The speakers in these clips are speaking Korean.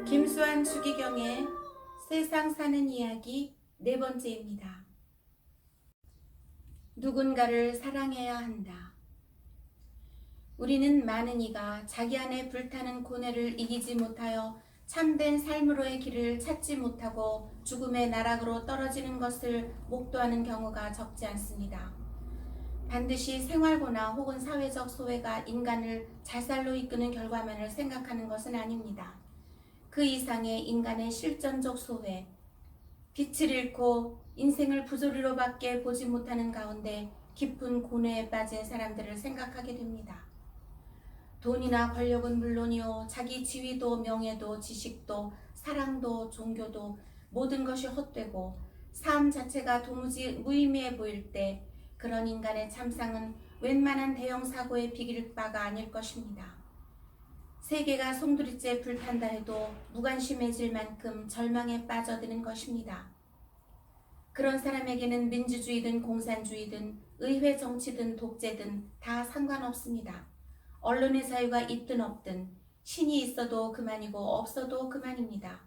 김수환 주기경의 세상 사는 이야기 네 번째입니다. 누군가를 사랑해야 한다. 우리는 많은 이가 자기 안에 불타는 고뇌를 이기지 못하여 참된 삶으로의 길을 찾지 못하고 죽음의 나락으로 떨어지는 것을 목도하는 경우가 적지 않습니다. 반드시 생활고나 혹은 사회적 소외가 인간을 자살로 이끄는 결과만을 생각하는 것은 아닙니다. 그 이상의 인간의 실존적 소외, 빛을 잃고 인생을 부조리로밖에 보지 못하는 가운데 깊은 고뇌에 빠진 사람들을 생각하게 됩니다. 돈이나 권력은 물론이요, 자기 지위도 명예도 지식도 사랑도 종교도 모든 것이 헛되고 삶 자체가 도무지 무의미해 보일 때 그런 인간의 참상은 웬만한 대형 사고에 비길 바가 아닐 것입니다. 세계가 송두리째 불탄다 해도 무관심해질 만큼 절망에 빠져드는 것입니다. 그런 사람에게는 민주주의든 공산주의든 의회 정치든 독재든 다 상관없습니다. 언론의 자유가 있든 없든 신이 있어도 그만이고 없어도 그만입니다.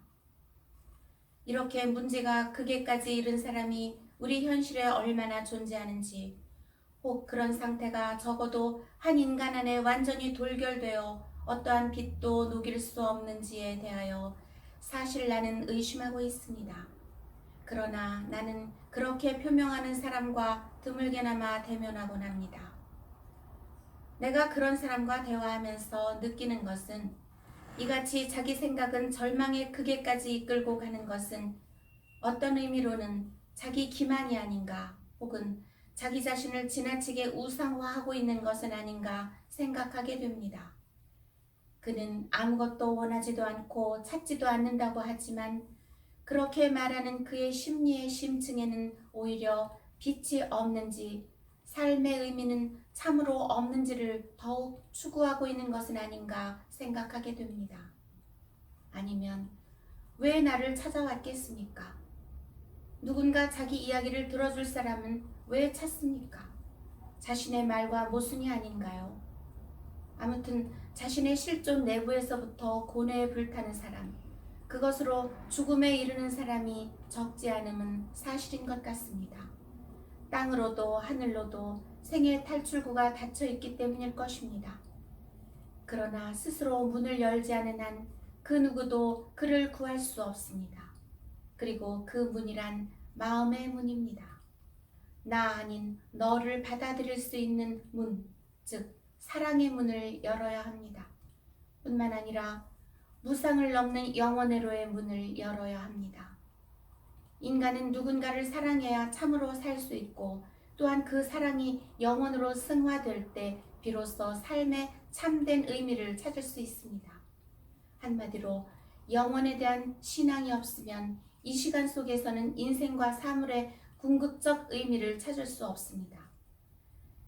이렇게 문제가 극에까지 이른 사람이 우리 현실에 얼마나 존재하는지, 혹 그런 상태가 적어도 한 인간 안에 완전히 돌결되어 어떠한 빛도 녹일 수 없는지에 대하여 사실 나는 의심하고 있습니다. 그러나 나는 그렇게 표명하는 사람과 드물게나마 대면하곤 합니다. 내가 그런 사람과 대화하면서 느끼는 것은 이같이 자기 생각은 절망의 극에까지 이끌고 가는 것은 어떤 의미로는 자기 기만이 아닌가, 혹은 자기 자신을 지나치게 우상화하고 있는 것은 아닌가 생각하게 됩니다. 그는 아무것도 원하지도 않고 찾지도 않는다고 하지만 그렇게 말하는 그의 심리의 심층에는 오히려 빛이 없는지, 삶의 의미는 참으로 없는지를 더욱 추구하고 있는 것은 아닌가 생각하게 됩니다. 아니면 왜 나를 찾아왔겠습니까? 누군가 자기 이야기를 들어줄 사람은 왜 찾습니까? 자신의 말과 모순이 아닌가요? 아무튼 자신의 실존 내부에서부터 고뇌에 불타는 사람, 그것으로 죽음에 이르는 사람이 적지 않음은 사실인 것 같습니다. 땅으로도 하늘로도 생의 탈출구가 닫혀 있기 때문일 것입니다. 그러나 스스로 문을 열지 않은 한 그 누구도 그를 구할 수 없습니다. 그리고 그 문이란 마음의 문입니다. 나 아닌 너를 받아들일 수 있는 문, 즉 사랑의 문을 열어야 합니다. 뿐만 아니라 무상을 넘는 영원회로의 문을 열어야 합니다. 인간은 누군가를 사랑해야 참으로 살 수 있고, 또한 그 사랑이 영원으로 승화될 때 비로소 삶의 참된 의미를 찾을 수 있습니다. 한마디로 영원에 대한 신앙이 없으면 이 시간 속에서는 인생과 사물의 궁극적 의미를 찾을 수 없습니다.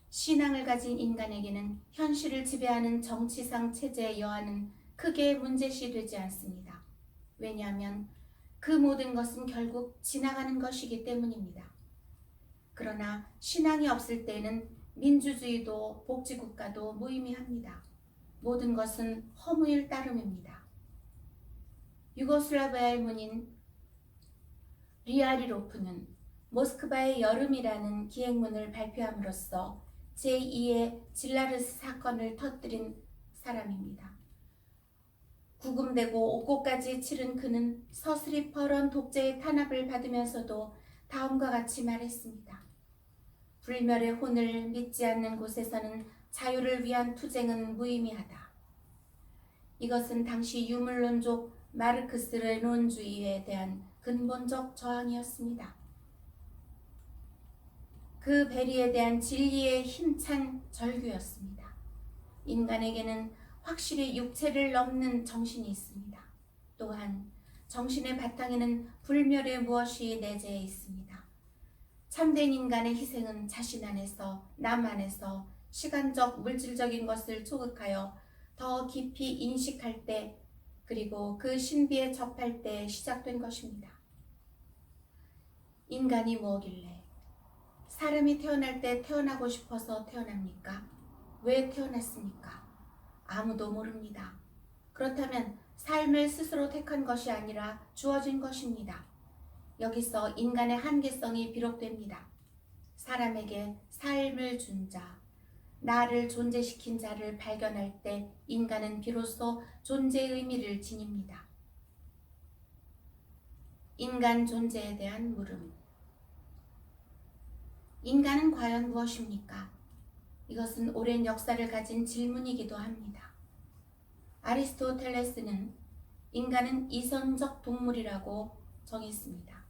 신앙을 가진 인간에게는 현실을 지배하는 정치상 체제의 여하는 크게 문제시 되지 않습니다. 왜냐하면 그 모든 것은 결국 지나가는 것이기 때문입니다. 그러나 신앙이 없을 때는 민주주의도 복지국가도 무의미합니다. 모든 것은 허무일 따름입니다. 유고슬라비아의 문인 리아리로프는 모스크바의 여름이라는 기행문을 발표함으로써 제2의 질라르스 사건을 터뜨린 사람입니다. 구금되고 옥고까지 치른 그는 서슬이 펄한 독재의 탄압을 받으면서도 다음과 같이 말했습니다. 불멸의 혼을 믿지 않는 곳에서는 자유를 위한 투쟁은 무의미하다. 이것은 당시 유물론족 마르크스 레논주의에 대한 근본적 저항이었습니다. 그 베리에 대한 진리의 힘찬 절규였습니다. 인간에게는 확실히 육체를 넘는 정신이 있습니다. 또한 정신의 바탕에는 불멸의 무엇이 내재해 있습니다. 참된 인간의 희생은 자신 안에서, 남 안에서 시간적, 물질적인 것을 초극하여 더 깊이 인식할 때, 그리고 그 신비에 접할 때 시작된 것입니다. 인간이 뭐길래 사람이 태어날 때 태어나고 싶어서 태어납니까? 왜 태어났습니까? 아무도 모릅니다. 그렇다면 삶을 스스로 택한 것이 아니라 주어진 것입니다. 여기서 인간의 한계성이 비롯됩니다. 사람에게 삶을 준 자, 나를 존재시킨 자를 발견할 때 인간은 비로소 존재의 의미를 지닙니다. 인간 존재에 대한 물음. 인간은 과연 무엇입니까? 이것은 오랜 역사를 가진 질문이기도 합니다. 아리스토텔레스는 인간은 이성적 동물이라고 정했습니다.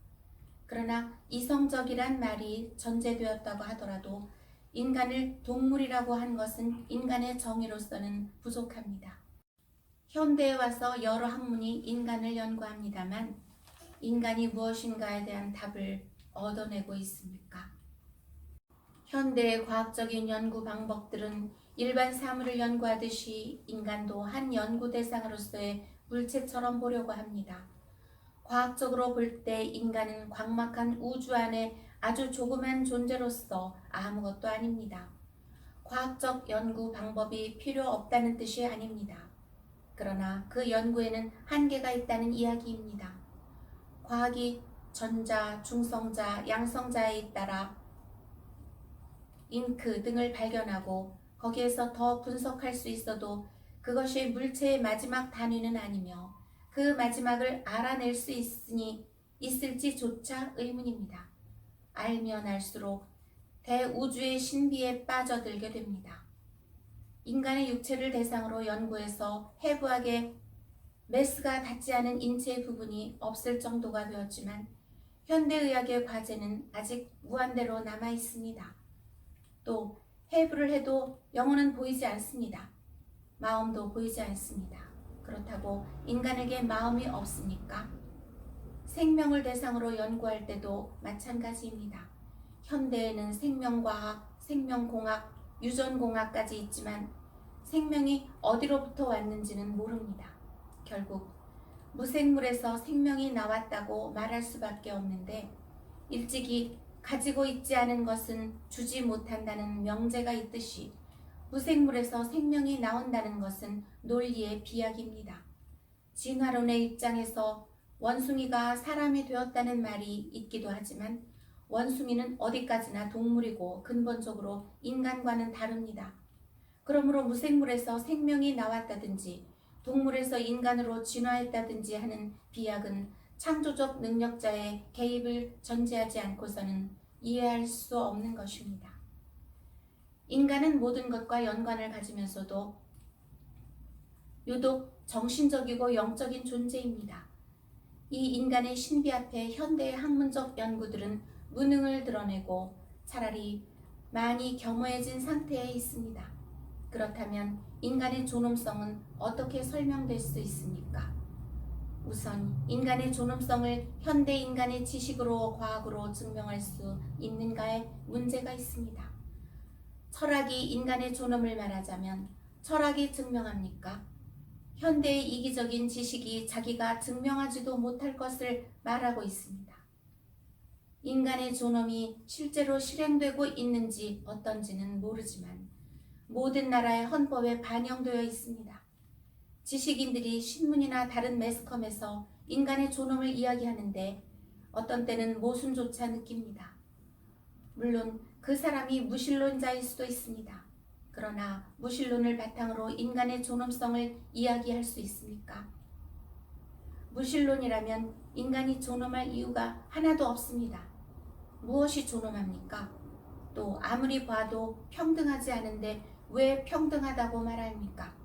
그러나 이성적이란 말이 전제되었다고 하더라도 인간을 동물이라고 한 것은 인간의 정의로서는 부족합니다. 현대에 와서 여러 학문이 인간을 연구합니다만 인간이 무엇인가에 대한 답을 얻어내고 있습니까? 현대의 과학적인 연구 방법들은 일반 사물을 연구하듯이 인간도 한 연구 대상으로서의 물체처럼 보려고 합니다. 과학적으로 볼 때 인간은 광막한 우주 안에 아주 조그만 존재로서 아무것도 아닙니다. 과학적 연구 방법이 필요 없다는 뜻이 아닙니다. 그러나 그 연구에는 한계가 있다는 이야기입니다. 과학이 전자, 중성자, 양성자에 따라 잉크 등을 발견하고 거기에서 더 분석할 수 있어도 그것이 물체의 마지막 단위는 아니며 그 마지막을 알아낼 수 있을지조차 의문입니다. 알면 알수록 대우주의 신비에 빠져들게 됩니다. 인간의 육체를 대상으로 연구해서 해부하게 메스가 닿지 않은 인체의 부분이 없을 정도가 되었지만 현대의학의 과제는 아직 무한대로 남아 있습니다. 또 해부를 해도 영혼은 보이지 않습니다. 마음도 보이지 않습니다. 그렇다고 인간에게 마음이 없습니까? 생명을 대상으로 연구할 때도 마찬가지입니다. 현대에는 생명과학, 생명공학, 유전공학까지 있지만 생명이 어디로부터 왔는지는 모릅니다. 결국 무생물에서 생명이 나왔다고 말할 수밖에 없는데 일찍이 가지고 있지 않은 것은 주지 못한다는 명제가 있듯이 무생물에서 생명이 나온다는 것은 논리의 비약입니다. 진화론의 입장에서 원숭이가 사람이 되었다는 말이 있기도 하지만 원숭이는 어디까지나 동물이고 근본적으로 인간과는 다릅니다. 그러므로 무생물에서 생명이 나왔다든지 동물에서 인간으로 진화했다든지 하는 비약은 창조적 능력자의 개입을 전제하지 않고서는 이해할 수 없는 것입니다. 인간은 모든 것과 연관을 가지면서도 유독 정신적이고 영적인 존재입니다. 이 인간의 신비 앞에 현대의 학문적 연구들은 무능을 드러내고 차라리 많이 겸허해진 상태에 있습니다. 그렇다면 인간의 존엄성은 어떻게 설명될 수 있습니까? 우선 인간의 존엄성을 현대 인간의 지식으로 과학으로 증명할 수 있는가에 문제가 있습니다. 철학이 인간의 존엄을 말하자면 철학이 증명합니까? 현대의 이기적인 지식이 자기가 증명하지도 못할 것을 말하고 있습니다. 인간의 존엄이 실제로 실행되고 있는지 어떤지는 모르지만 모든 나라의 헌법에 반영되어 있습니다. 지식인들이 신문이나 다른 매스컴에서 인간의 존엄을 이야기하는데 어떤 때는 모순조차 느낍니다. 물론 그 사람이 무신론자일 수도 있습니다. 그러나 무신론을 바탕으로 인간의 존엄성을 이야기할 수 있습니까? 무신론이라면 인간이 존엄할 이유가 하나도 없습니다. 무엇이 존엄합니까? 또 아무리 봐도 평등하지 않은데 왜 평등하다고 말합니까?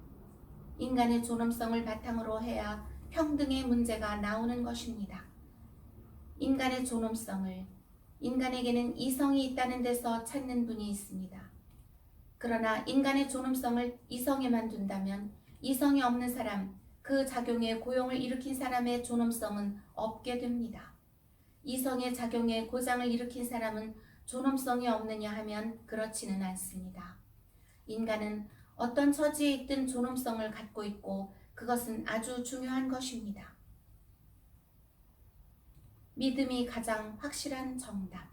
인간의 존엄성을 바탕으로 해야 평등의 문제가 나오는 것입니다. 인간의 존엄성을 인간에게는 이성이 있다는 데서 찾는 분이 있습니다. 그러나 인간의 존엄성을 이성에만 둔다면 이성이 없는 사람, 그 작용에 고용을 일으킨 사람의 존엄성은 없게 됩니다. 이성의 작용에 고장을 일으킨 사람은 존엄성이 없느냐 하면 그렇지는 않습니다. 인간은 어떤 처지에 있든 존엄성을 갖고 있고 그것은 아주 중요한 것입니다. 믿음이 가장 확실한 정답.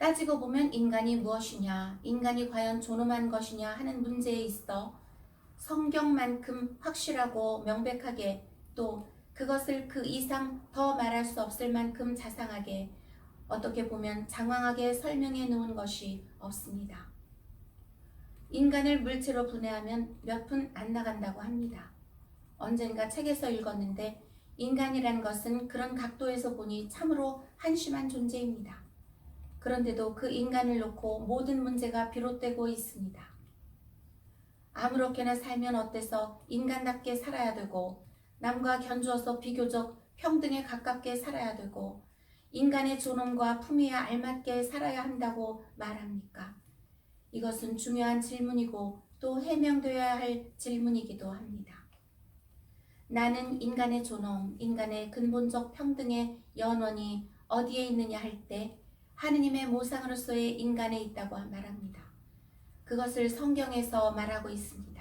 따지고 보면 인간이 무엇이냐, 인간이 과연 존엄한 것이냐 하는 문제에 있어 성경만큼 확실하고 명백하게, 또 그것을 그 이상 더 말할 수 없을 만큼 자상하게, 어떻게 보면 장황하게 설명해 놓은 것이 없습니다. 인간을 물체로 분해하면 몇 푼 안 나간다고 합니다. 언젠가 책에서 읽었는데 인간이란 것은 그런 각도에서 보니 참으로 한심한 존재입니다. 그런데도 그 인간을 놓고 모든 문제가 비롯되고 있습니다. 아무렇게나 살면 어때서 인간답게 살아야 되고, 남과 견주어서 비교적 평등에 가깝게 살아야 되고, 인간의 존엄과 품위에 알맞게 살아야 한다고 말합니까? 이것은 중요한 질문이고 또 해명되어야 할 질문이기도 합니다. 나는 인간의 존엄, 인간의 근본적 평등의 연원이 어디에 있느냐 할 때 하느님의 모상으로서의 인간에 있다고 말합니다. 그것을 성경에서 말하고 있습니다.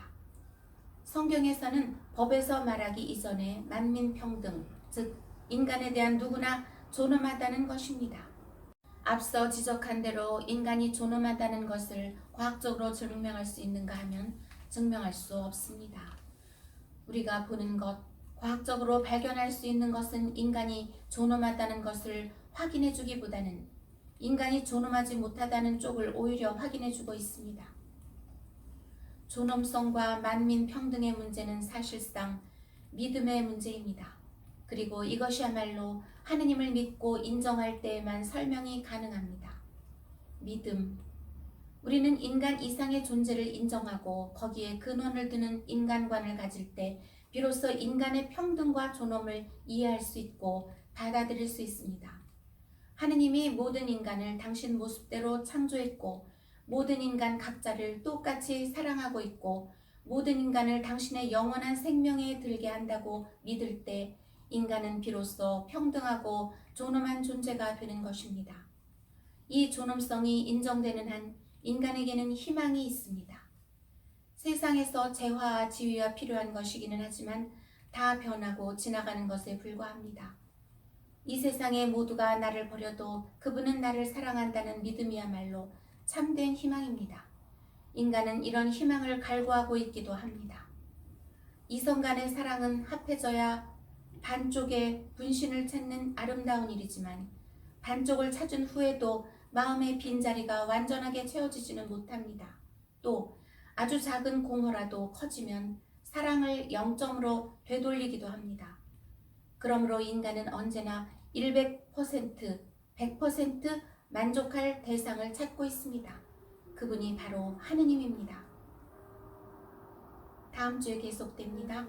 성경에서는 법에서 말하기 이전에 만민평등, 즉 인간에 대한 누구나 존엄하다는 것입니다. 앞서 지적한 대로 인간이 존엄하다는 것을 과학적으로 증명할 수 있는가 하면 증명할 수 없습니다. 우리가 보는 것, 과학적으로 발견할 수 있는 것은 인간이 존엄하다는 것을 확인해 주기보다는 인간이 존엄하지 못하다는 쪽을 오히려 확인해 주고 있습니다. 존엄성과 만민 평등의 문제는 사실상 믿음의 문제입니다. 그리고 이것이야말로 하느님을 믿고 인정할 때에만 설명이 가능합니다. 믿음. 우리는 인간 이상의 존재를 인정하고 거기에 근원을 두는 인간관을 가질 때 비로소 인간의 평등과 존엄을 이해할 수 있고 받아들일 수 있습니다. 하느님이 모든 인간을 당신 모습대로 창조했고 모든 인간 각자를 똑같이 사랑하고 있고 모든 인간을 당신의 영원한 생명에 들게 한다고 믿을 때 인간은 비로소 평등하고 존엄한 존재가 되는 것입니다. 이 존엄성이 인정되는 한 인간에게는 희망이 있습니다. 세상에서 재화와 지위가 필요한 것이기는 하지만 다 변하고 지나가는 것에 불과합니다. 이 세상의 모두가 나를 버려도 그분은 나를 사랑한다는 믿음이야말로 참된 희망입니다. 인간은 이런 희망을 갈구하고 있기도 합니다. 이성 간의 사랑은 합해져야 반쪽의 분신을 찾는 아름다운 일이지만 반쪽을 찾은 후에도 마음의 빈자리가 완전하게 채워지지는 못합니다. 또 아주 작은 공허라도 커지면 사랑을 0점으로 되돌리기도 합니다. 그러므로 인간은 언제나 100%, 100% 만족할 대상을 찾고 있습니다. 그분이 바로 하느님입니다. 다음 주에 계속됩니다.